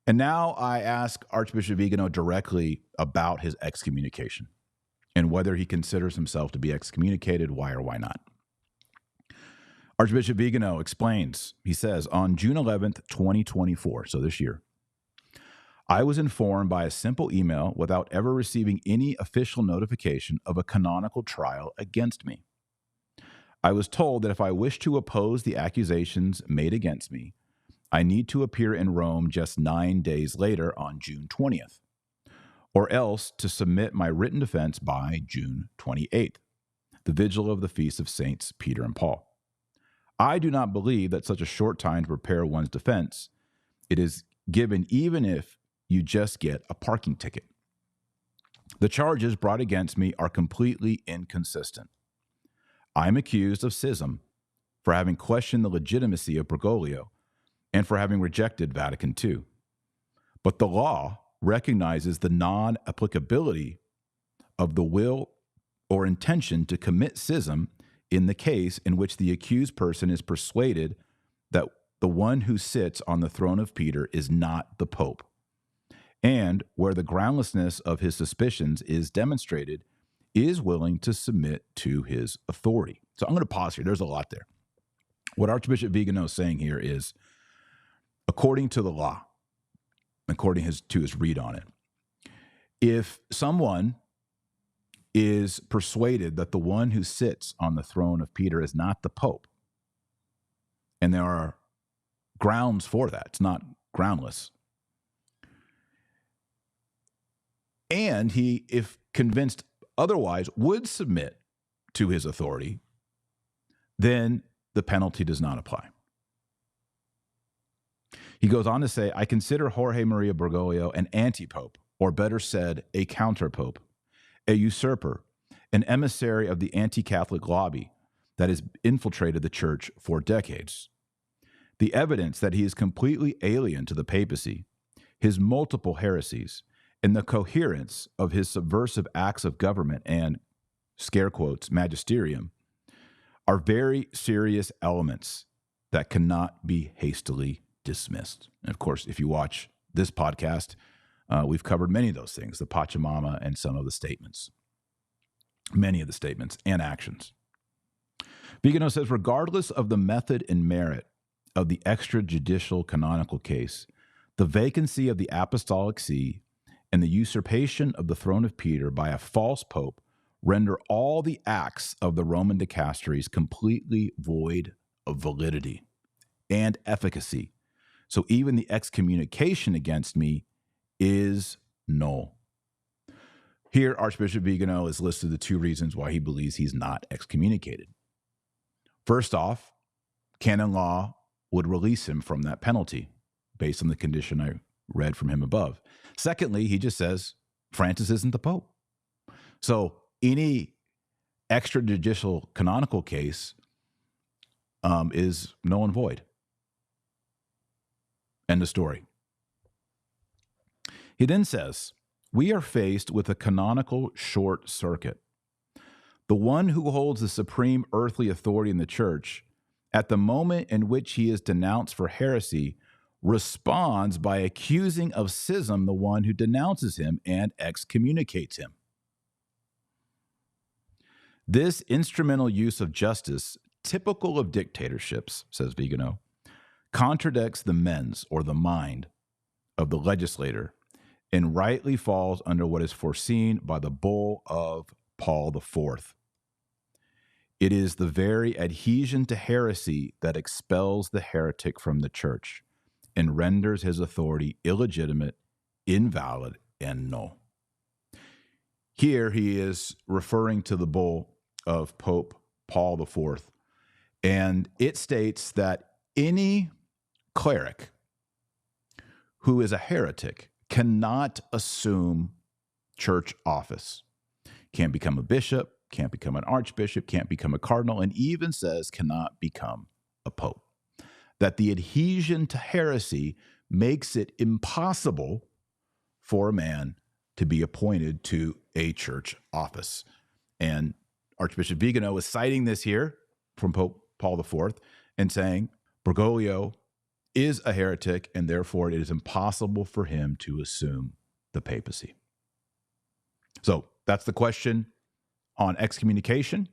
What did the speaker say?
And now I ask Archbishop Viganò directly about his excommunication and whether he considers himself to be excommunicated, why or why not. Archbishop Viganò explains, he says, on June 11th, 2024, so this year, I was informed by a simple email without ever receiving any official notification of a canonical trial against me. I was told that if I wish to oppose the accusations made against me, I need to appear in Rome just 9 days later on June 20th, or else to submit my written defense by June 28th, the vigil of the feast of Saints Peter and Paul. I do not believe that such a short time to prepare one's defense. It is given even if you just get a parking ticket. The charges brought against me are completely inconsistent. I am accused of schism for having questioned the legitimacy of Bergoglio and for having rejected Vatican II. But the law recognizes the non-applicability of the will or intention to commit schism in the case in which the accused person is persuaded that the one who sits on the throne of Peter is not the Pope, and where the groundlessness of his suspicions is demonstrated, is willing to submit to his authority. So I'm going to pause here. There's a lot there. What Archbishop Viganò is saying here is, according to the law, according to his read on it, if someone is persuaded that the one who sits on the throne of Peter is not the Pope, and there are grounds for that, it's not groundless, and he, if convinced otherwise, would submit to his authority, then the penalty does not apply. He goes on to say, I consider Jorge Maria Bergoglio an anti-pope, or better said, a counter-pope, a usurper, an emissary of the anti-Catholic lobby that has infiltrated the church for decades. The evidence that he is completely alien to the papacy, his multiple heresies, and the coherence of his subversive acts of government and, scare quotes, magisterium, are very serious elements that cannot be hastily dismissed. And of course, if you watch this podcast, we've covered many of those things, the Pachamama and some of the statements, many of the statements and actions. Viganò says, regardless of the method and merit of the extrajudicial canonical case, the vacancy of the apostolic see and the usurpation of the throne of Peter by a false pope render all the acts of the Roman dicasteries completely void of validity and efficacy. So even the excommunication against me is null. Here, Archbishop Viganò has listed the two reasons why he believes he's not excommunicated. First off, canon law would release him from that penalty based on the condition I read from him above. Secondly, he just says Francis isn't the Pope. So any extrajudicial canonical case is null and void. End of story. He then says, we are faced with a canonical short circuit. The one who holds the supreme earthly authority in the church, at the moment in which he is denounced for heresy, responds by accusing of schism the one who denounces him and excommunicates him. This instrumental use of justice, typical of dictatorships, says Viganò, contradicts the mens, or the mind, of the legislator, and rightly falls under what is foreseen by the bull of Paul IV. It is the very adhesion to heresy that expels the heretic from the church and renders his authority illegitimate, invalid, and null. Here he is referring to the bull of Pope Paul IV, and it states that any cleric who is a heretic cannot assume church office. Can't become a bishop, can't become an archbishop, can't become a cardinal, and even says cannot become a pope. That the adhesion to heresy makes it impossible for a man to be appointed to a church office. And Archbishop Viganò is citing this here from Pope Paul IV and saying Bergoglio is a heretic, and therefore it is impossible for him to assume the papacy. So that's the question on excommunication.